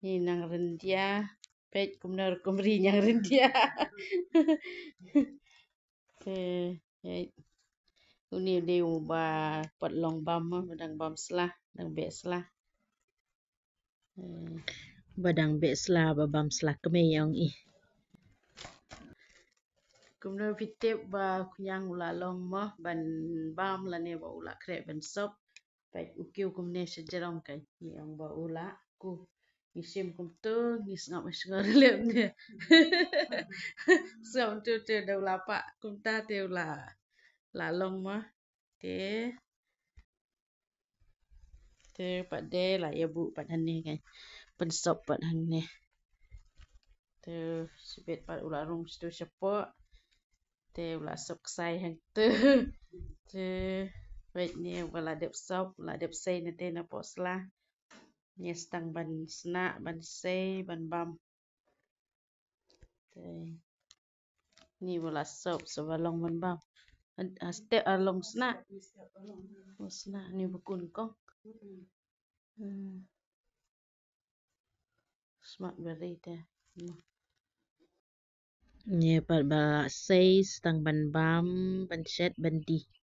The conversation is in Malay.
Hinang rendia. Pet kumnar kumri yang rendia. Uni dia ba pot long bam badang bam slah, dang be slah. Badang be slah ba bam slah kemeyong i. Kumnar fitip ba kunyang ula long mah ban bam la ne ba ula krep ban sop. Pet ukiu kumne sejerong kai yang ba ula ku. Isim kum tu ngis ngap ngar lem ne. Som tu da ula pa kum ta te ula la long mah. Te pat de la ya bu pat han ni kai. Pen sop pat han ni. Te sibet pat ula rong stu sepo. Te ula sop sai hang tu. Te wait ni wala dep sop, wala dep sei na te na posla. Ni stang ban sna, ban sei, ban bam. Te ni wala sop so balong ban bam. Step along sna. Sna ni bukun kong. Smart beri te. Ni pat ba sei stang ban bam, ban set ban di.